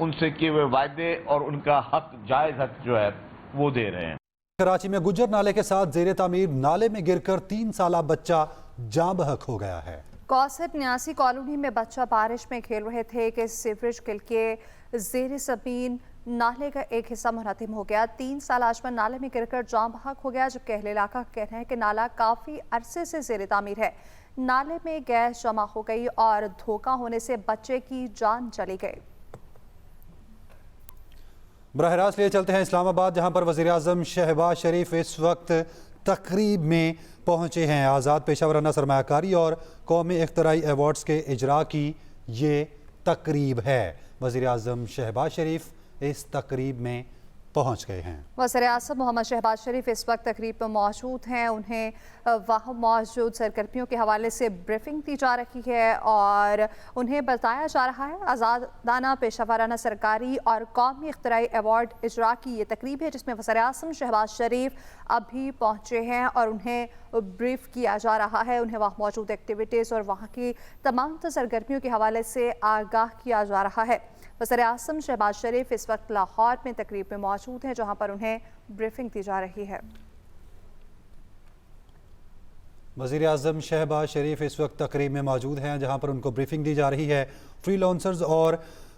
ان سے کیے ہوئے وعدے اور ان کا حق جائز حق جو ہے وہ دے رہے ہیں. کراچی میں گجر نالے کے ساتھ زیر تعمیر نالے میں گر کر 3 سالہ بچہ جاں بحق ہو گیا ہے. کوثر نیاسی کالونی میں بچہ بارش میں کھیل رہے تھے کہ سیوریج کل کے زیر زمین نالے کا ایک حصہ منہدم ہو گیا. 3 سالہ اشمن نالے میں گر کر جاں بحق ہو گیا، جبکہ اہل علاقہ کا کہنا ہے کہ نالا کافی عرصے سے زیر تعمیر ہے. نالے میں گیس جمع ہو گئی اور دھوکہ ہونے سے بچے کی جان چلی گئی. براہ راست لیے چلتے ہیں اسلام آباد، جہاں پر وزیراعظم شہباز شریف اس وقت تقریب میں پہنچے ہیں. آزاد پیشہ ورانہ سرمایہ کاری اور قومی اختراعی ایوارڈز کے اجراء کی یہ تقریب ہے. وزیراعظم شہباز شریف اس تقریب میں پہنچ گئے ہیں. وزیراعظم محمد شہباز شریف اس وقت تقریب میں موجود ہیں. انہیں وہاں موجود سرگرمیوں کے حوالے سے بریفنگ دی جا رہی ہے اور انہیں بتایا جا رہا ہے آزادانہ پیشہ ورانہ سرکاری اور قومی اختراعی ایوارڈ اجراء کی یہ تقریب ہے، جس میں وزیراعظم شہباز شریف ابھی پہنچے ہیں اور انہیں بریف کیا جا رہا ہے. انہیں وہاں موجود ایکٹیویٹیز اور وہاں کی تمام سرگرمیوں کے حوالے سے آگاہ کیا جا رہا ہے. وزیراعظم شہباز شریف اس وقت لاہور میں تقریب میں موجود ہیں، جہاں پر انہیں بریفنگ دی جا رہی ہے. وزیراعظم شہباز شریف اس وقت تقریب میں موجود ہیں، جہاں پر ان کو بریفنگ دی جا رہی ہے. فری لانسرز اور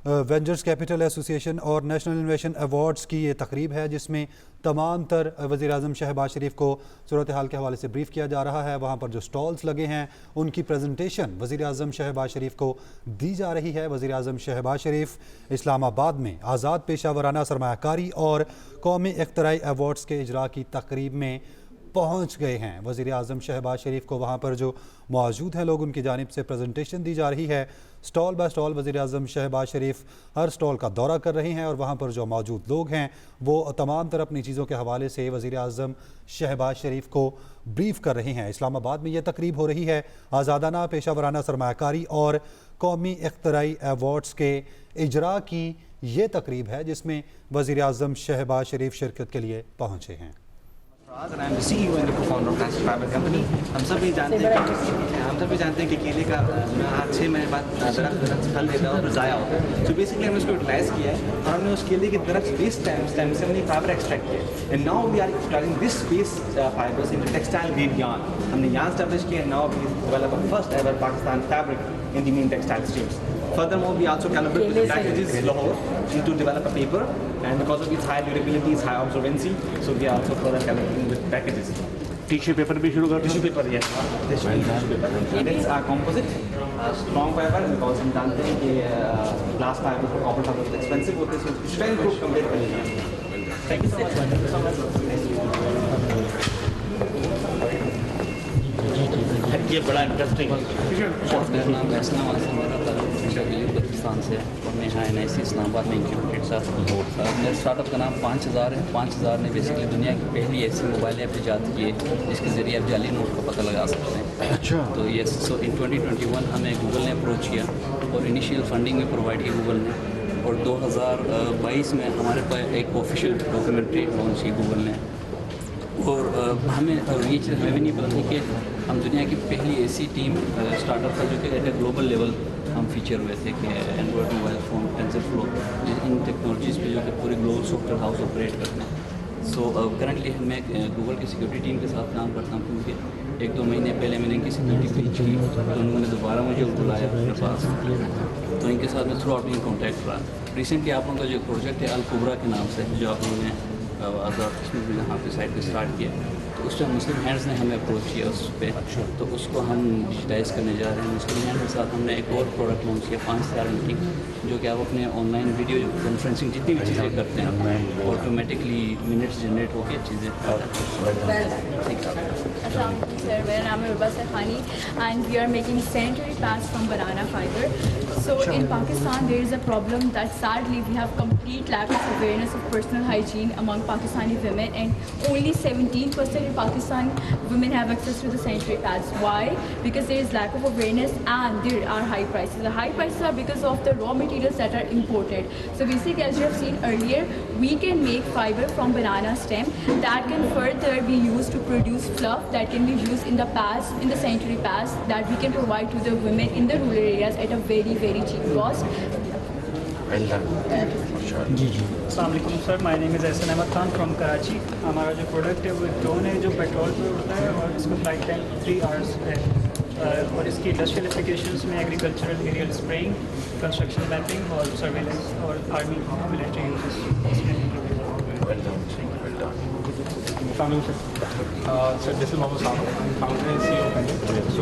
وینچرز کیپٹل ایسوسی ایشن اور نیشنل انوویشن ایوارڈز کی یہ تقریب ہے، جس میں تمام تر وزیراعظم شہباز شریف کو صورتحال کے حوالے سے بریف کیا جا رہا ہے. وہاں پر جو سٹالز لگے ہیں ان کی پریزنٹیشن وزیراعظم شہباز شریف کو دی جا رہی ہے. وزیراعظم شہباز شریف اسلام آباد میں آزاد پیشہ ورانہ سرمایہ کاری اور قومی اختراعی ایوارڈز کے اجراء کی تقریب میں پہنچ گئے ہیں. وزیراعظم شہباز شریف کو وہاں پر جو موجود ہیں لوگ، ان کی جانب سے پریزنٹیشن دی جا رہی ہے. سٹال بائی سٹال وزیراعظم شہباز شریف ہر سٹال کا دورہ کر رہے ہیں اور وہاں پر جو موجود لوگ ہیں وہ تمام طرح اپنی چیزوں کے حوالے سے وزیراعظم شہباز شریف کو بریف کر رہے ہیں. اسلام آباد میں یہ تقریب ہو رہی ہے آزادانہ پیشہ ورانہ سرمایہ کاری اور قومی اختراعی ایوارڈز کے اجراء کی یہ تقریب ہے، جس میں وزیراعظم شہباز شریف شرکت کے لیے پہنچے ہیں. and I'm the CEO and the co-founder of National Fiber Company. ہم سب بھی جانتے ہیں کہ کیلے کا 6 مہینے بعد درخت پھل دیتا ہے اور ضائع ہوتا ہے. تو بیسکلی ہم نے اس کو یوٹیلائز کیا ہے اور ہم نے اس کیلے کے درخت ویسٹ اسٹیم سے ہم نے فائبر ایکسٹریکٹ کیا ہے. And now we are utilising this waste fibres in textile grade yarn. ہم نے یارن اسٹیبلش کیا. Now we develop a first ever Pakistan fabric in the main textile streams. Furthermore, we also collaborate with packages Lahore to develop a paper, and because of its high durability, its high absorbency, so we are also further collaborating with packages. Tissue paper bhi shuru kar tissue paper, yes. Tissue paper. And it's composite, strong fiber, because hum jante hain ki glass fiber or copper fiber expensive hote hain, so strength ko compare karenge. Thank you so much. Thank you so much. یہ بڑا interesting میرا نام اسلام آسم بلوچستان سے اور میں یہاں NIC اسلام آباد میں انکیوبیٹڈ تھا. میرے اسٹارٹ اپ کا نام 5000 ہے. 5000 نے بیسکلی دنیا کی پہلی ایسی موبائل ایپ ایجاد کی ہے جس کے ذریعے آپ جعلی نوٹ کا پتہ لگا سکتے ہیں. اچھا. تو یہ سو ان 2021 ہمیں گوگل نے اپروچ کیا اور انیشیل فنڈنگ بھی پرووائڈ کی گوگل نے, اور 2022 میں ہمارے پاس ایک آفیشیل ڈاکیومنٹری لانچ کی گوگل نے. اور ہمیں یہ چیز ہمیں بھی نہیں پتا تھی کہ ہم دنیا کی پہلی ایسی ٹیم اسٹارٹ اپ تھا جو کہ ایٹ اے گلوبل لیول ہم فیچر ہوئے تھے کہ Android mobile phone TensorFlow ان ٹیکنالوجیز پہ جو کہ پورے global software house operate کرتے ہیں. سو کرنٹلی میں گوگل کی سیکورٹی ٹیم کے ساتھ کام کرتا ہوں, کیونکہ 1-2 مہینے پہلے میں نے ان کی سیکورٹی پیچ کی تو انہوں نے دوبارہ مجھے بلایا اپنے پاس, تو ان کے ساتھ میں تھرو آؤٹ ان کانٹیکٹ رہا. ریسنٹلی آپ لوگوں کا جو پروجیکٹ ہے الکبرا کے نام سے جو آپ لوگوں نے آزاد کشمیر یہاں پہ سائٹ پہ اسٹارٹ کیا, تو اس ٹائم مسلم ہینڈز نے ہمیں اپروچ کیا اس پہ, تو اس کو ہم ڈیجیٹائز کرنے جا رہے ہیں. مسلم ہینڈ کے ساتھ ہم نے ایک اور پروڈکٹ لانچ کیا 5 سٹار میٹنگ, جو کہ آپ اپنے آن لائن ویڈیو کانفرنسنگ جتنی بھی چیزیں کرتے ہیں آٹومیٹکلی منٹس جنریٹ ہو کے چیزیں. السلام علیکم سر, میرا نام ہے Arba Surkhani and we are making sanitary pads from banana fibre. So in Pakistan there is a problem that sadly we have complete lack of awareness of personal hygiene among Pakistani women, and only 17% in Pakistan women have access to the sanitary pads. Why? Because there is lack of awareness and there are high prices. The high prices are because of the raw materials that are imported. So basically, as you have seen earlier, we can make fiber from banana stem that can further be used to produce fluff that can be used in the pads, in the sanitary pads that we can provide to the women in the rural areas at a very cheap cost. السلام علیکم سر، مائی نیم از احسن Ahmad Khan from Karachi. ہمارا جو product ہے وہ drone ہے جو petrol پہ اڑتا ہے اور اس کا فلائٹ ٹائم 3 hours ہے اور اس کی انڈسٹریل اپلیکیشنس میں ایگریکلچرل ایریل اسپریئنگ، کنسٹرکشن میپنگ اور سرویلنس اور army military uses. Sir, this is Mohammed Sano, founder and CEO of Penny. So,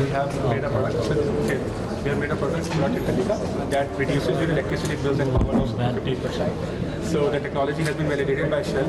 we have made a product. We have made a product similar to Kalika that reduces your electricity bills and power loss by 15%. So, the technology has been validated by Shell.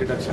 reduction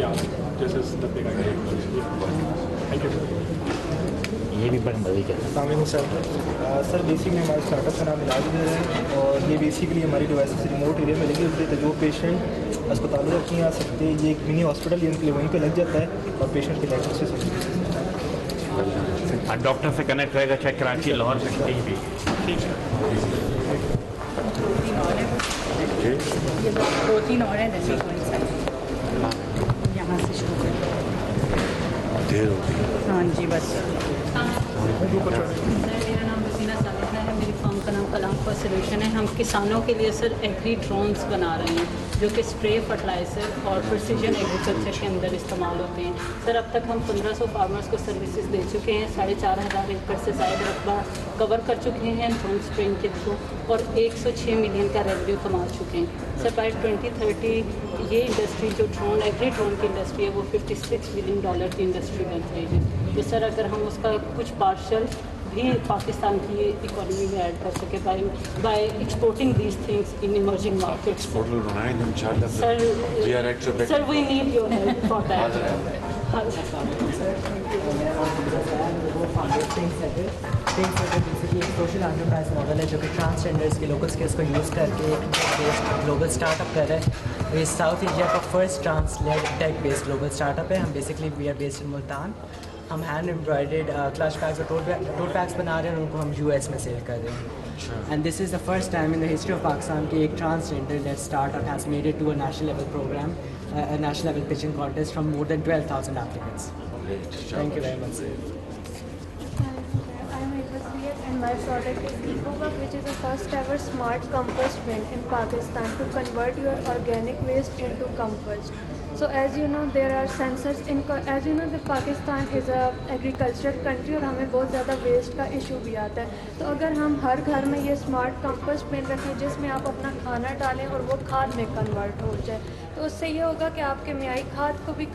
Yeah, this is the big idea. Thank you. یہ بھی بڑی مدد ہے. السلام علیکم sir basically ہمارے start up کا نام علاج ہے اور یہ بیسکلی ہماری ڈیوائسز ریموٹ ایریا میں لگی ہوتی ہے تو جو پیشنٹ اسپتالوں تک نہیں آ سکتے یہ ایک منی ہاسپٹل ان کے لیے وہیں پہ لگ جاتا ہے اور پیشنٹ کی ڈائگنوسس ہوتی ہے. ڈاکٹر سے کنیکٹ رہے گا چاہے کراچی لاہور سے کہیں بھی. دو تین اور ہیں یہاں سے شروع کریں. ہاں جی بس. میرا نام رسینہ ثابت ہے، میری فارم کا نام کلام کا سولوشن ہے. ہم کسانوں کے لیے سر ایگری ڈرونس بنا رہے ہیں جو کہ اسپرے فرٹیلائزر اور پرسیجن ایگریکلچر کے اندر استعمال ہوتے ہیں. سر اب تک ہم 1500 فارمرس کو سروسز دے چکے ہیں، 4500 ایکڑ سے زائد رقبہ کور کر چکے ہیں ڈرون اسپرینگ کے تھرو اور 106 ملین کا ریونیو کما چکے ہیں. سر بائی 2030 یہ انڈسٹری جو ڈرون ایگری ڈرون کی انڈسٹری ہے وہ $56 بلین کی انڈسٹری بن رہی ہے. تو سر اگر ہم اس کا کچھ پارشل بھی پاکستان کی اکانومی میں ایڈ کر سکے by exporting these things in emerging markets. Sir we need your help for that. Basically ایک سوشل انٹرپرائز ماڈل ہے جو کہ ٹرانسجینڈرس کے لوکل اسکلس کو یوز کر کے ایک گلوبل اسٹارٹ اپ کر رہے ہیں. یہ ساؤتھ ایشیا کا first trans led tech based global startup ہے. ہم basically we are based in Multan. ہم ہینڈ امبرائڈرڈ کلچ بیگس اور ٹوٹ بیگس بنا رہے ہیں اور ان کو ہم US میں سیل کر رہے ہیں. And this is the first time in the history of Pakistan کہ ایک transgender led startup has made it to a national level programme, national level pitching contest from more than 12,000 applicants. Thank you very much, sir. And my product is EcoBug, which is the first ever smart compost bin in Pakistan to convert your organic waste into compost. So as you know, there are sensors as you know that Pakistan is a agricultural country اور ہمیں بہت زیادہ waste کا issue بھی آتا ہے. تو اگر ہم ہر گھر میں یہ اسمارٹ کمپوسٹ بن رکھیں جس میں آپ اپنا کھانا ڈالیں اور وہ کھاد میں کنورٹ ہو جائے تو اس سے یہ ہوگا کہ آپ کے معیاری کھاد کو بھی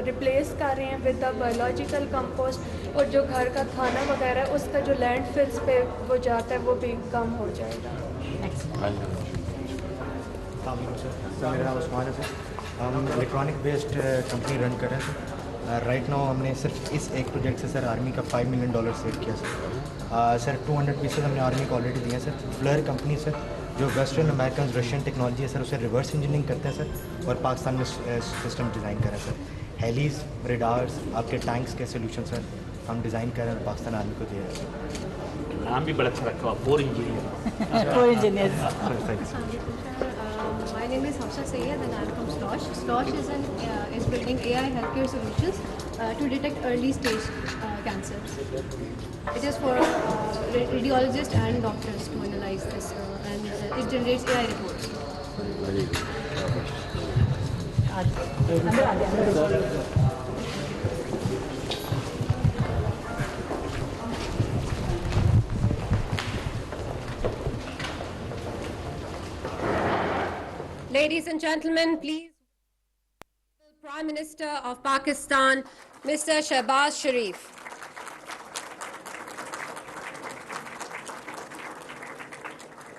ریپلیس کر رہے ہیں ود دا بایولوجیکل کمپوسٹ اور جو گھر کا کھانا وغیرہ ہے اس کا جو لینڈ فلس پہ وہ جاتا ہے وہ بھی کم ہو جائے گا. میرا نام عثمان ہے سر. ہم الیکٹرانک بیسڈ کمپنی رن کر رہے ہیں سر. رائٹ ناؤ ہم نے صرف اس ایک پروجیکٹ سے سر آرمی کا $5 ملین سیو کیا سر. سر 200 پیسز ہم نے آرمی کو آلریڈی دیے ہیں سر. فلر کمپنی سر جو ویسٹرن امیریکن رشین ٹیکنالوجی ہے سر اسے ریورس انجینئرنگ کرتے ہیں سر اور پاکستان میں سسٹم ڈیزائن کر رہے ہیں سر. ہیلیز, ریڈارز, آپ کے ٹینکس کے سولوشن سر ہم ڈیزائن کر رہے ہیں اور پاکستان آرمی کو دے رہے ہیں. نام بھی بڑا اچھا رکھا ہوا, for engineer. My name is Hafsa Sayyed and I'm from Slosh. Slosh is building AI healthcare solutions to detect early stage cancers. It is for radiologists and doctors to analyze this and it generates AI reports. Ladies and gentlemen, please, Prime Minister of Pakistan, Mr. Shehbaz Sharif.